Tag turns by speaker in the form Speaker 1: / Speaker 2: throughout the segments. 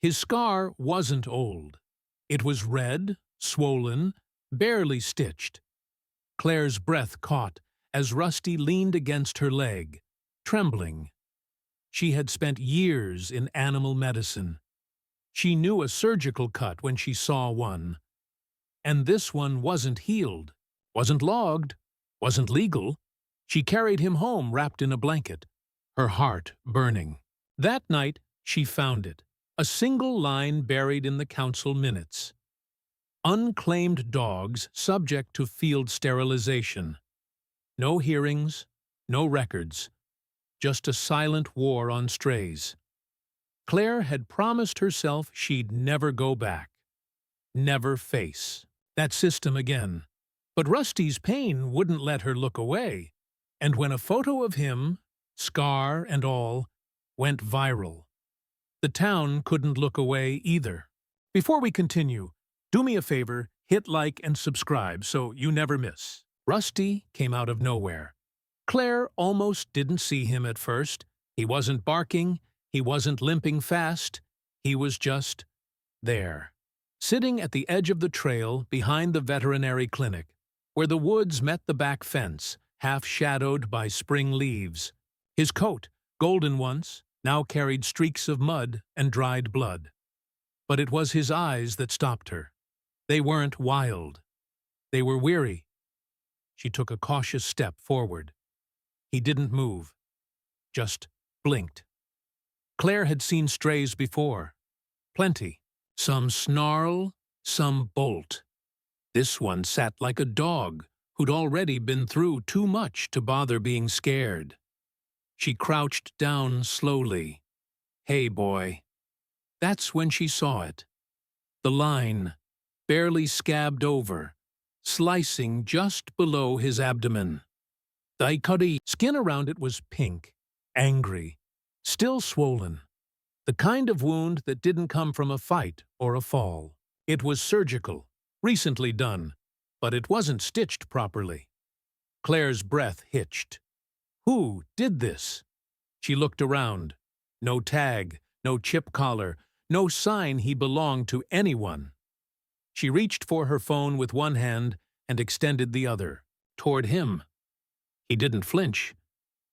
Speaker 1: His scar wasn't old. It was red, swollen, barely stitched. Claire's breath caught as Rusty leaned against her leg, trembling. She had spent years in animal medicine. She knew a surgical cut when she saw one. And this one wasn't healed, wasn't logged, wasn't legal. She carried him home wrapped in a blanket, her heart burning. That night, she found it, a single line buried in the council minutes. Unclaimed dogs subject to field sterilization. No hearings, no records, just a silent war on strays. Claire had promised herself she'd never go back, never face that system again. But Rusty's pain wouldn't let her look away, and when a photo of him, scar and all, went viral, the town couldn't look away either. Before we continue, do me a favor, hit like and subscribe so you never miss. Rusty came out of nowhere. Claire almost didn't see him at first. He wasn't barking, he wasn't limping fast, he was just there, sitting at the edge of the trail behind the veterinary clinic, where the woods met the back fence, half shadowed by spring leaves. His coat, golden once, now carried streaks of mud and dried blood. But it was his eyes that stopped her. They weren't wild. They were weary. She took a cautious step forward. He didn't move, just blinked. Claire had seen strays before. Plenty. Some snarl, some bolt. This one sat like a dog who'd already been through too much to bother being scared. She crouched down slowly. "Hey, boy." That's when she saw it. The line, barely scabbed over, slicing just below his abdomen. The skin around it was pink, angry, still swollen. The kind of wound that didn't come from a fight or a fall. It was surgical, recently done, but it wasn't stitched properly. Claire's breath hitched. Who did this? She looked around. No tag, no chip collar, no sign he belonged to anyone. She reached for her phone with one hand and extended the other, toward him. He didn't flinch.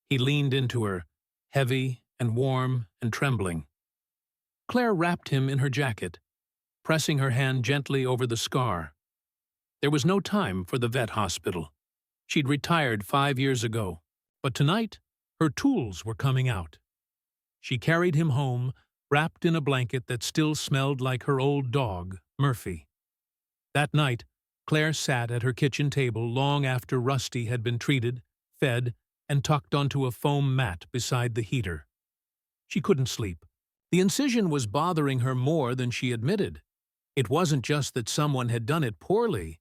Speaker 1: He leaned into her, heavy and warm and trembling. Claire wrapped him in her jacket, pressing her hand gently over the scar. There was no time for the vet hospital. She'd retired 5 years ago, but tonight her tools were coming out. She carried him home, wrapped in a blanket that still smelled like her old dog, Murphy. That night, Claire sat at her kitchen table long after Rusty had been treated, fed, and tucked onto a foam mat beside the heater. She couldn't sleep. The incision was bothering her more than she admitted. It wasn't just that someone had done it poorly.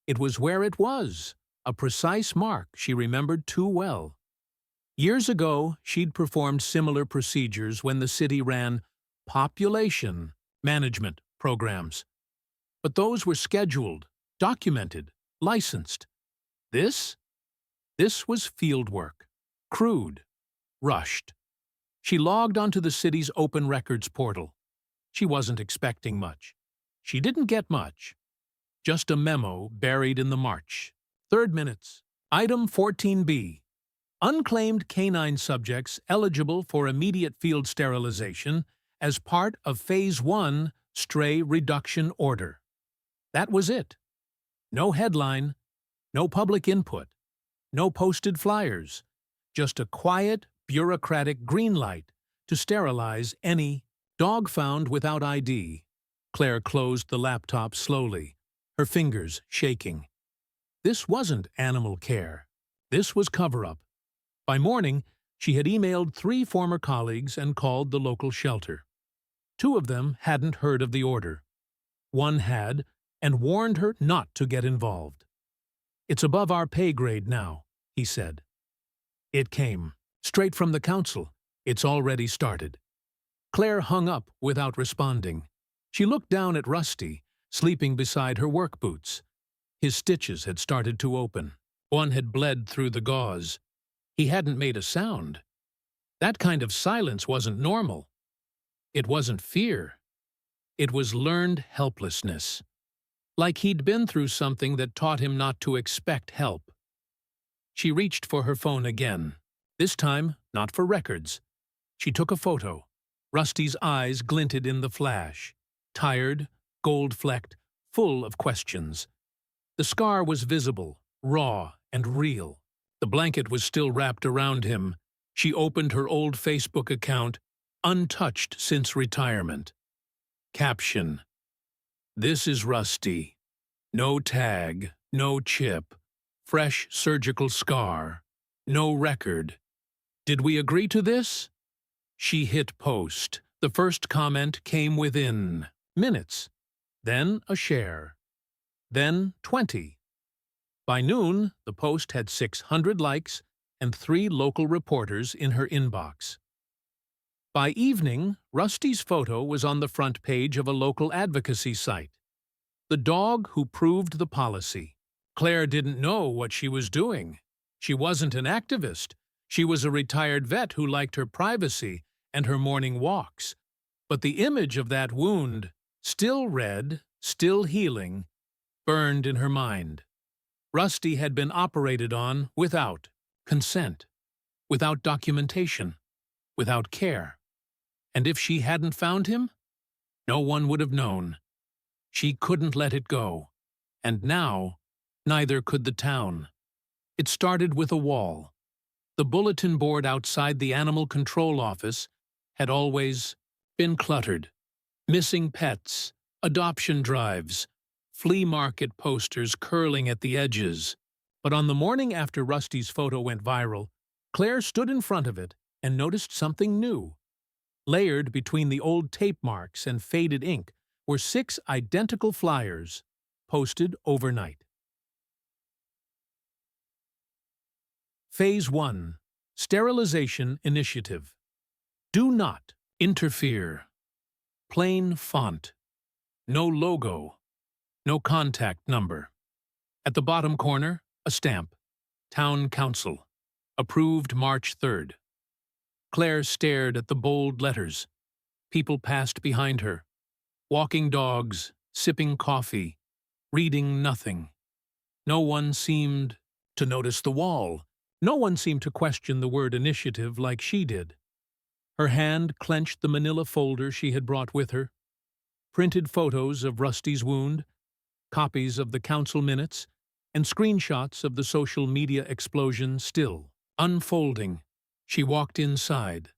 Speaker 1: It was where it was, a precise mark she remembered too well. Years ago, she'd performed similar procedures when the city ran population management programs. But those were scheduled, documented, licensed. This was field work, crude, rushed. She logged onto the city's open records portal. She wasn't expecting much. She didn't get much. Just a memo buried in the march. 3rd minutes. Item 14B. Unclaimed canine subjects eligible for immediate field sterilization as part of Phase 1 Stray Reduction Order. That was it. No headline, no public input, no posted flyers, just a quiet, bureaucratic green light to sterilize any dog found without ID. Claire closed the laptop slowly, her fingers shaking. This wasn't animal care. This was cover-up. By morning, she had emailed 3 former colleagues and called the local shelter. 2 of them hadn't heard of the order. 1 had, and warned her not to get involved. "It's above our pay grade now," he said. It came, straight from the council. "It's already started." Claire hung up without responding. She looked down at Rusty, sleeping beside her work boots. His stitches had started to open. One had bled through the gauze. He hadn't made a sound. That kind of silence wasn't normal. It wasn't fear. It was learned helplessness, like he'd been through something that taught him not to expect help. She reached for her phone again, this time not for records. She took a photo. Rusty's eyes glinted in the flash, tired, gold-flecked, full of questions. The scar was visible, raw and real. The blanket was still wrapped around him. She opened her old Facebook account, untouched since retirement. Caption: "This is Rusty. No tag, no chip, fresh surgical scar, no record. Did we agree to this?" She hit post. The first comment came within minutes. Then a share. Then 20. By noon, the post had 600 likes and 3 local reporters in her inbox. By evening, Rusty's photo was on the front page of a local advocacy site. The dog who proved the policy. Claire didn't know what she was doing. She wasn't an activist. She was a retired vet who liked her privacy and her morning walks. But the image of that wound, still red, still healing, burned in her mind. Rusty had been operated on without consent, without documentation, without care. And if she hadn't found him, no one would have known. She couldn't let it go. And now, neither could the town. It started with a wall. The bulletin board outside the animal control office had always been cluttered. Missing pets, adoption drives, flea market posters curling at the edges. But on the morning after Rusty's photo went viral, Claire stood in front of it and noticed something new. Layered between the old tape marks and faded ink were 6 identical flyers, posted overnight. Phase 1. Sterilization Initiative. Do not interfere. Plain font. No logo. No contact number. At the bottom corner, a stamp. Town Council. Approved March 3rd. Claire stared at the bold letters. People passed behind her. Walking dogs, sipping coffee, reading nothing. No one seemed to notice the wall. No one seemed to question the word initiative like she did. Her hand clenched the manila folder she had brought with her. Printed photos of Rusty's wound, copies of the council minutes, and screenshots of the social media explosion still unfolding. She walked inside.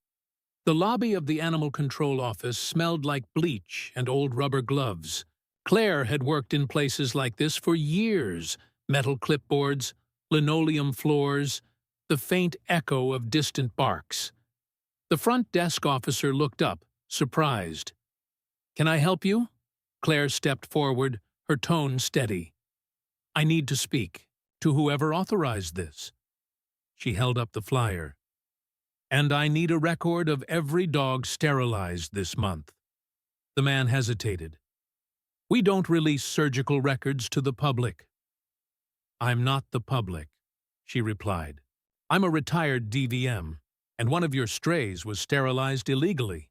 Speaker 1: The lobby of the animal control office smelled like bleach and old rubber gloves. Claire had worked in places like this for years. Metal clipboards, linoleum floors, the faint echo of distant barks. The front desk officer looked up, surprised. "Can I help you?" Claire stepped forward, her tone steady. "I need to speak to whoever authorized this." She held up the flyer. "And I need a record of every dog sterilized this month." The man hesitated. "We don't release surgical records to the public." "I'm not the public," she replied. "I'm a retired DVM, and one of your strays was sterilized illegally."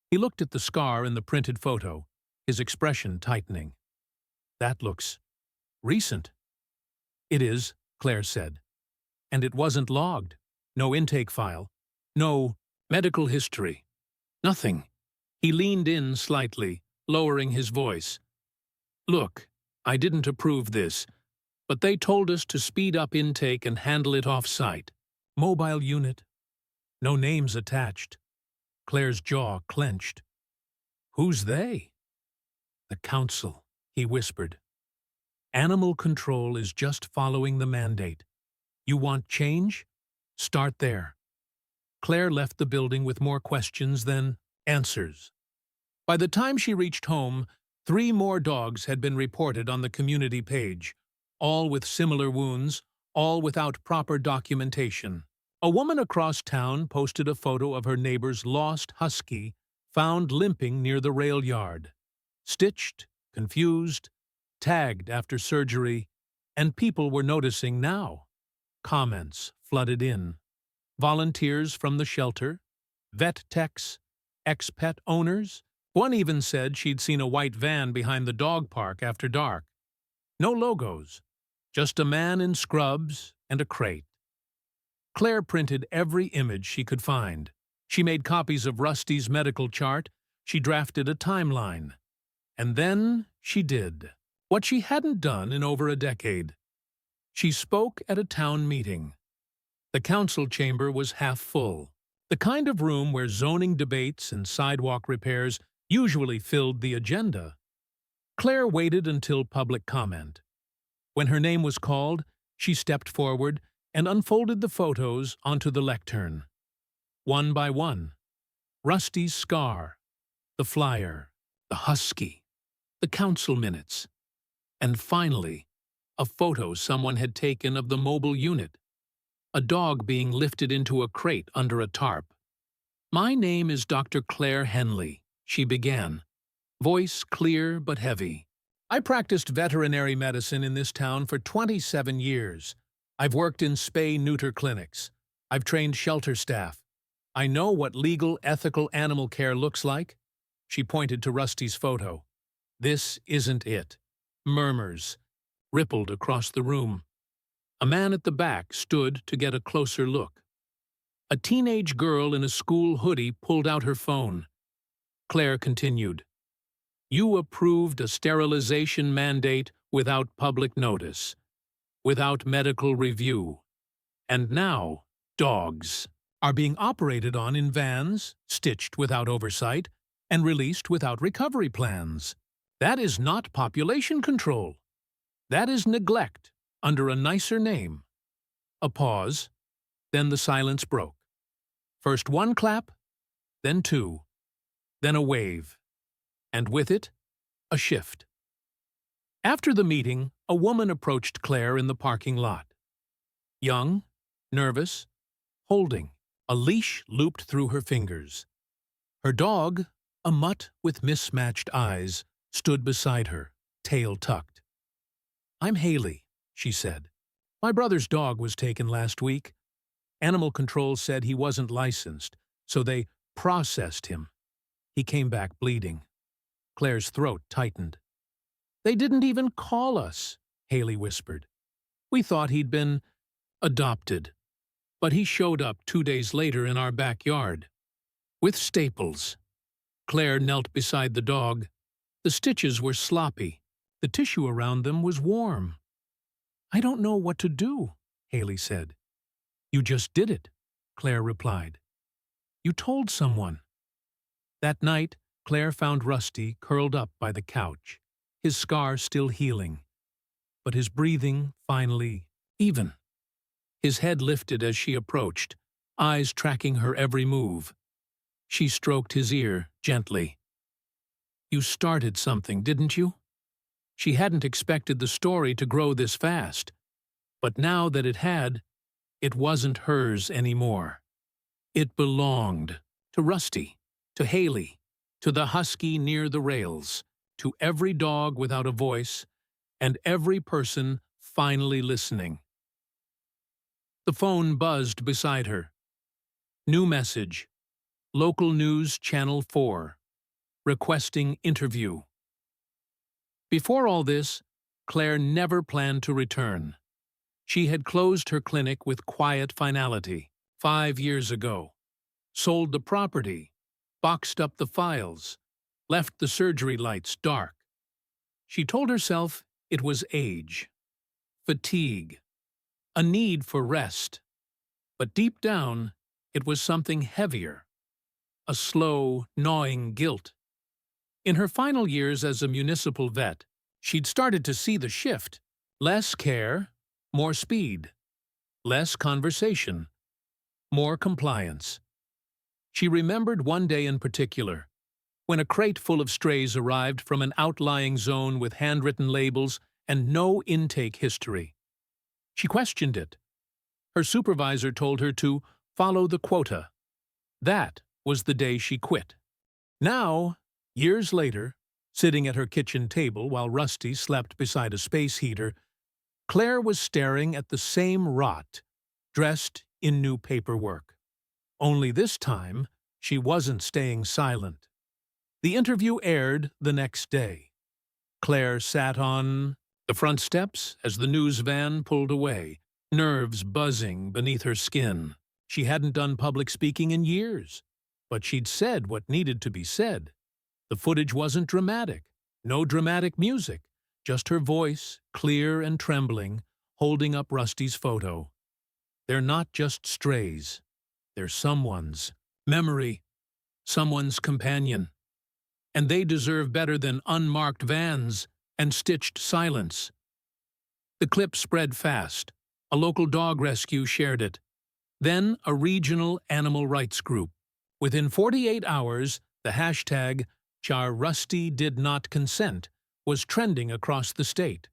Speaker 1: He looked at the scar in the printed photo, his expression tightening. "That looks recent." "It is," Claire said. "And it wasn't logged. No intake file. No medical history. Nothing." He leaned in slightly, lowering his voice. "Look, I didn't approve this, but they told us to speed up intake and handle it off-site. Mobile unit. No names attached." Claire's jaw clenched. "Who's they?" "The council," he whispered. "Animal control is just following the mandate. You want change? Start there." Claire left the building with more questions than answers. By the time she reached home, 3 more dogs had been reported on the community page, all with similar wounds, all without proper documentation. A woman across town posted a photo of her neighbor's lost husky found limping near the rail yard. Stitched, confused, tagged after surgery, and people were noticing now. Comments flooded in. Volunteers from the shelter, vet techs, ex-pet owners, One even said she'd seen a white van behind the dog park after dark. No logos, just a man in scrubs and a crate. Claire printed every image she could find. She made copies of Rusty's medical chart. She drafted a timeline. And then she did what she hadn't done in over a decade. She spoke at a town meeting. The council chamber was half full, the kind of room where zoning debates and sidewalk repairs usually filled the agenda. Claire waited until public comment. When her name was called, she stepped forward and unfolded the photos onto the lectern. One by one, Rusty's scar, the flyer, the husky, the council minutes, and finally, a photo someone had taken of the mobile unit, a dog being lifted into a crate under a tarp. "My name is Dr. Claire Henley," she began, voice clear but heavy. "I practiced veterinary medicine in this town for 27 years. I've worked in spay-neuter clinics. I've trained shelter staff. I know what legal, ethical animal care looks like." She pointed to Rusty's photo. "This isn't it." Murmurs rippled across the room. A man at the back stood to get a closer look. A teenage girl in a school hoodie pulled out her phone. Claire continued, "You approved a sterilization mandate without public notice, without medical review. And now, dogs are being operated on in vans, stitched without oversight, and released without recovery plans. That is not population control. That is neglect under a nicer name." A pause, then the silence broke. First one clap, then two, then a wave, and with it, a shift. After the meeting, a woman approached Claire in the parking lot. Young, nervous, holding, a leash looped through her fingers. Her dog, a mutt with mismatched eyes, stood beside her, tail tucked. "I'm Haley," she said. "My brother's dog was taken last week. Animal control said he wasn't licensed, so they processed him. He came back bleeding." Claire's throat tightened. "They didn't even call us," Haley whispered. "We thought he'd been adopted, but he showed up 2 days later in our backyard. With staples." Claire knelt beside the dog. The stitches were sloppy. The tissue around them was warm. "I don't know what to do," Haley said. "You just did it," Claire replied. "You told someone." That night, Claire found Rusty curled up by the couch, his scar still healing, but his breathing finally even. His head lifted as she approached, eyes tracking her every move. She stroked his ear gently. "You started something, didn't you?" She hadn't expected the story to grow this fast, but now that it had, it wasn't hers anymore. It belonged to Rusty, to Haley, to the husky near the rails, to every dog without a voice, and every person finally listening. The phone buzzed beside her. New message. Local news channel 4. Requesting interview. Before all this, Claire never planned to return. She had closed her clinic with quiet finality 5 years ago, sold the property, boxed up the files, left the surgery lights dark. She told herself it was age, fatigue, a need for rest. But deep down, it was something heavier, a slow, gnawing guilt. In her final years as a municipal vet, she'd started to see the shift. Less care, more speed. Less conversation, more compliance. She remembered one day in particular, when a crate full of strays arrived from an outlying zone with handwritten labels and no intake history. She questioned it. Her supervisor told her to follow the quota. That was the day she quit. Now, years later, sitting at her kitchen table while Rusty slept beside a space heater, Claire was staring at the same rot, dressed in new paperwork. Only this time, she wasn't staying silent. The interview aired the next day. Claire sat on the front steps as the news van pulled away, nerves buzzing beneath her skin. She hadn't done public speaking in years, but she'd said what needed to be said. The footage wasn't dramatic, no dramatic music, just her voice, clear and trembling, holding up Rusty's photo. They're not just strays. They're someone's memory, someone's companion. And they deserve better than unmarked vans and stitched silence. The clip spread fast. A local dog rescue shared it. Then a regional animal rights group. Within 48 hours, the hashtag #CharRustyDidNotConsent was trending across the state.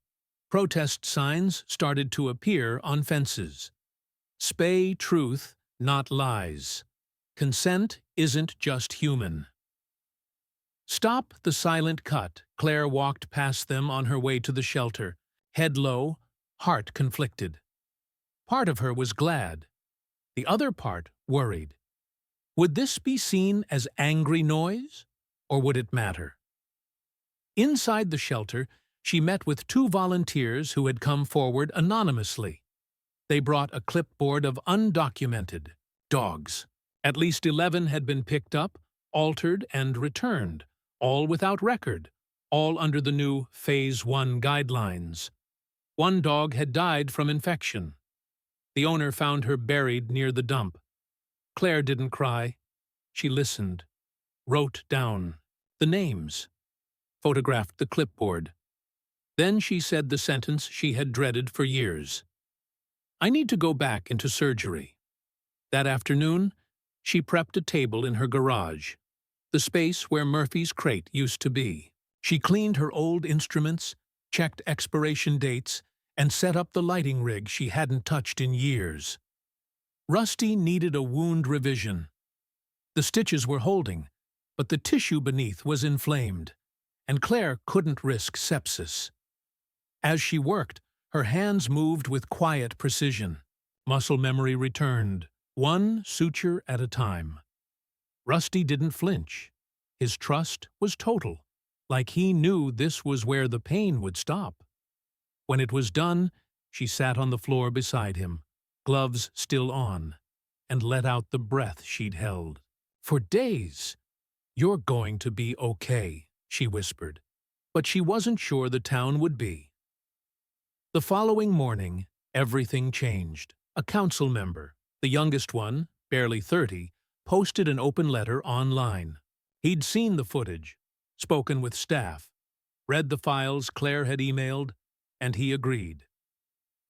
Speaker 1: Protest signs started to appear on fences. Spay truth, not lies. Consent isn't just human. Stop the silent cut. Claire walked past them on her way to the shelter, head low, heart conflicted. Part of her was glad. The other part worried. Would this be seen as angry noise, or would it matter? Inside the shelter, she met with 2 volunteers who had come forward anonymously. They brought a clipboard of undocumented dogs. At least 11 had been picked up, altered, and returned, all without record, all under the new Phase 1 guidelines. One dog had died from infection. The owner found her buried near the dump. Claire didn't cry. She listened, wrote down the names, photographed the clipboard. Then she said the sentence she had dreaded for years. I need to go back into surgery. That afternoon, she prepped a table in her garage, the space where Murphy's crate used to be. She cleaned her old instruments, checked expiration dates, and set up the lighting rig she hadn't touched in years. Rusty needed a wound revision. The stitches were holding, but the tissue beneath was inflamed, and Claire couldn't risk sepsis. As she worked, her hands moved with quiet precision. Muscle memory returned, one suture at a time. Rusty didn't flinch. His trust was total, like he knew this was where the pain would stop. When it was done, she sat on the floor beside him, gloves still on, and let out the breath she'd held. For days. You're going to be okay, she whispered, but she wasn't sure the town would be. The following morning, everything changed. A council member, the youngest one, barely 30, posted an open letter online. He'd seen the footage, spoken with staff, read the files Claire had emailed, and he agreed.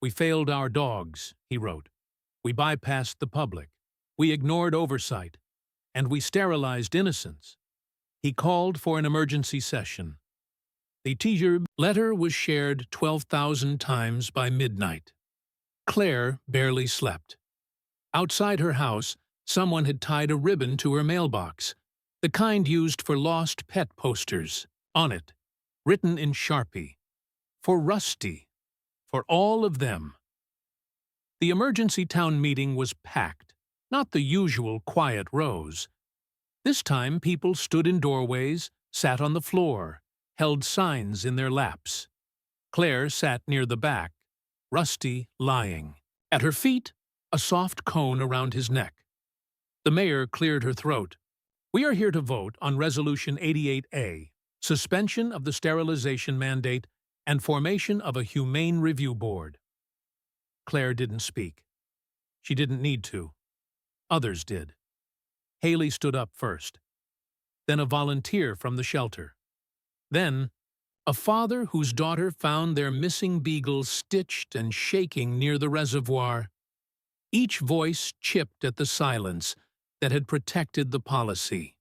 Speaker 1: We failed our dogs, he wrote. We bypassed the public. We ignored oversight. And we sterilized innocents. He called for an emergency session. The teaser letter was shared 12,000 times by midnight. Claire barely slept. Outside her house, someone had tied a ribbon to her mailbox, the kind used for lost pet posters. On it, written in Sharpie, for Rusty, for all of them. The emergency town meeting was packed, not the usual quiet rows. This time people stood in doorways, sat on the floor, held signs in their laps. Claire sat near the back, Rusty lying. At her feet, a soft cone around his neck. The mayor cleared her throat. We are here to vote on Resolution 88A, suspension of the sterilization mandate and formation of a humane review board. Claire didn't speak. She didn't need to. Others did. Haley stood up first. Then a volunteer from the shelter. Then, a father whose daughter found their missing beagle stitched and shaking near the reservoir. Each voice chipped at the silence that had protected the policy.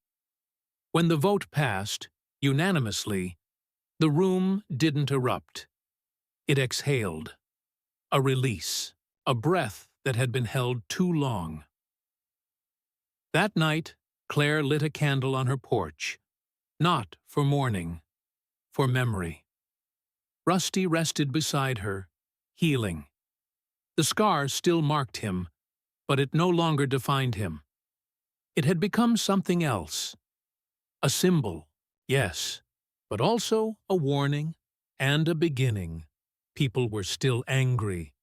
Speaker 1: When the vote passed, unanimously, the room didn't erupt. It exhaled. A release. A breath that had been held too long. That night, Claire lit a candle on her porch. Not for mourning, for memory. Rusty rested beside her, healing. The scar still marked him, but it no longer defined him. It had become something else. A symbol, Yes, but also a warning and a beginning. People were still angry.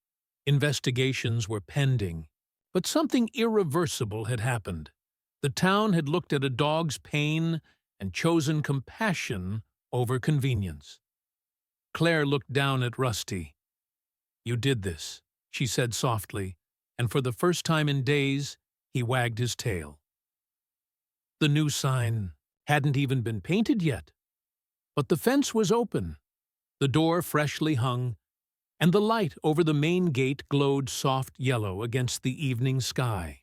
Speaker 1: Investigations were pending. But something irreversible had happened. The town had looked at a dog's pain and chosen compassion over convenience. Claire looked down at Rusty. "You did this," she said softly, and for the first time in days, he wagged his tail. The new sign hadn't even been painted yet, but the fence was open, the door freshly hung, and the light over the main gate glowed soft yellow against the evening sky.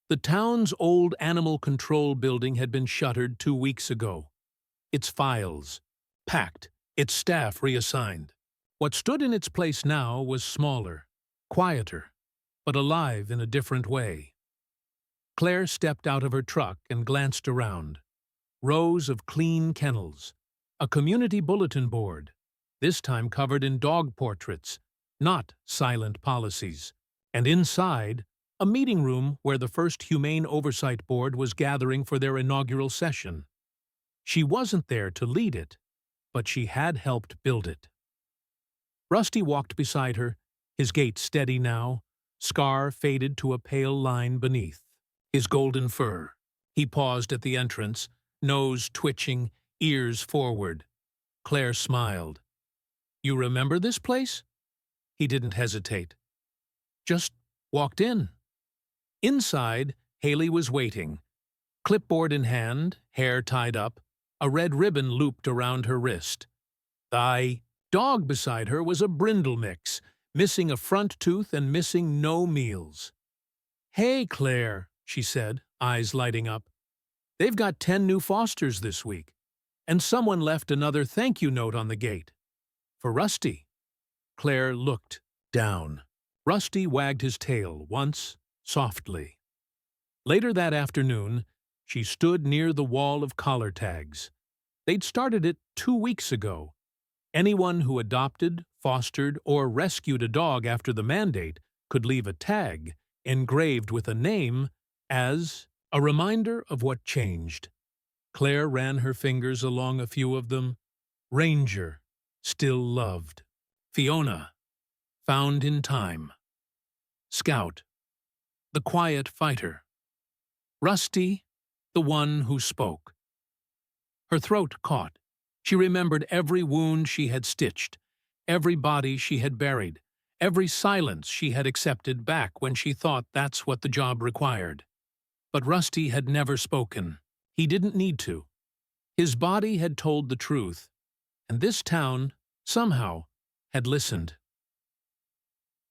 Speaker 1: The town's old animal control building had been shuttered 2 weeks ago, its files packed, its staff reassigned. What stood in its place now was smaller, quieter, but alive in a different way. Claire stepped out of her truck and glanced around. Rows of clean kennels, a community bulletin board, this time covered in dog portraits, not silent policies, and inside, a meeting room where the first Humane Oversight Board was gathering for their inaugural session. She wasn't there to lead it, but she had helped build it. Rusty walked beside her, his gait steady now, scar faded to a pale line beneath. His golden fur. He paused at the entrance, nose twitching, ears forward. Claire smiled. "You remember this place?" He didn't hesitate. Just walked in. Inside, Haley was waiting. Clipboard in hand, hair tied up, a red ribbon looped around her wrist. The dog beside her was a brindle mix, missing a front tooth and missing no meals. "Hey, Claire," she said, eyes lighting up. "They've got 10 new fosters this week, and someone left another thank you note on the gate. For Rusty." Claire looked down. Rusty wagged his tail once, softly. Later that afternoon, she stood near the wall of collar tags. They'd started it 2 weeks ago. Anyone who adopted, fostered, or rescued a dog after the mandate could leave a tag, engraved with a name, as a reminder of what changed. Claire ran her fingers along a few of them. Ranger, still loved. Fiona, found in time. Scout, the quiet fighter. Rusty, the one who spoke. Her throat caught. She remembered every wound she had stitched, every body she had buried, every silence she had accepted back when she thought that's what the job required. But Rusty had never spoken. He didn't need to. His body had told the truth, and this town, somehow, had listened.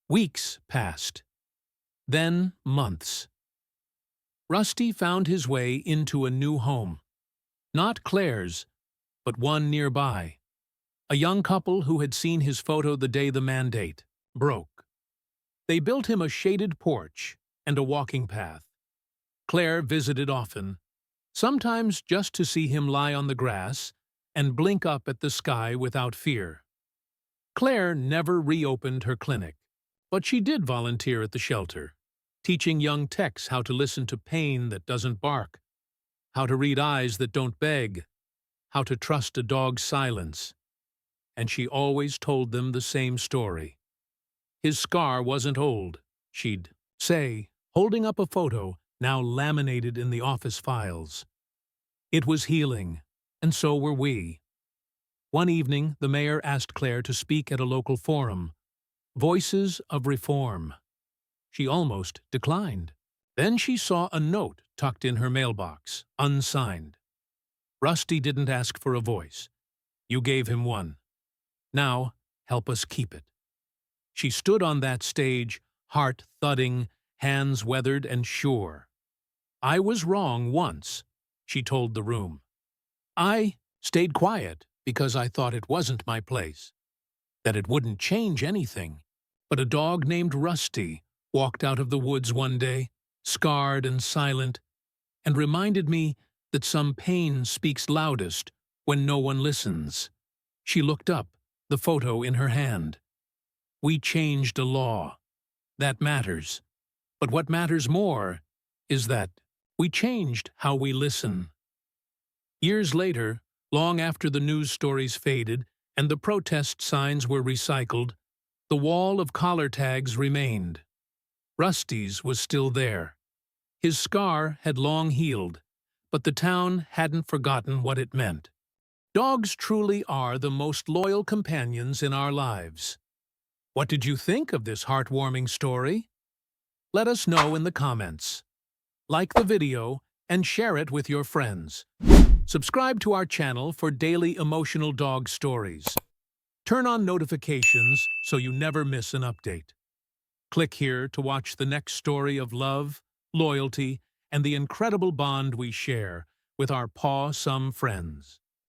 Speaker 1: Weeks passed. Then months. Rusty found his way into a new home. Not Claire's, but one nearby. A young couple who had seen his photo the day the mandate broke. They built him a shaded porch and a walking path. Claire visited often, sometimes just to see him lie on the grass and blink up at the sky without fear. Claire never reopened her clinic, but she did volunteer at the shelter, teaching young techs how to listen to pain that doesn't bark, how to read eyes that don't beg, how to trust a dog's silence. And she always told them the same story. His scar wasn't old, she'd say, holding up a photo now laminated in the office files. It was healing, and so were we. One evening, the mayor asked Claire to speak at a local forum, Voices of Reform. She almost declined. Then she saw a note tucked in her mailbox, unsigned. Rusty didn't ask for a voice. You gave him one. Now, help us keep it. She stood on that stage, heart thudding, hands weathered and sure. I was wrong once, she told the room. I stayed quiet because I thought it wasn't my place, that it wouldn't change anything. But a dog named Rusty walked out of the woods one day, scarred and silent, and reminded me that some pain speaks loudest when no one listens. She looked up, the photo in her hand. We changed a law. That matters. But what matters more is that we changed how we listen. Years later, Long after the news stories faded and the protest signs were recycled, the wall of collar tags remained. Rusty's was still there. His scar had long healed, but the town hadn't forgotten what it meant. Dogs truly are the most loyal companions in our lives. What did you think of this heartwarming story? Let us know in the comments. Like the video and share it with your friends. Subscribe to our channel for daily emotional dog stories. Turn on notifications so you never miss an update. Click here to watch the next story of love, loyalty, and the incredible bond we share with our paw-some friends.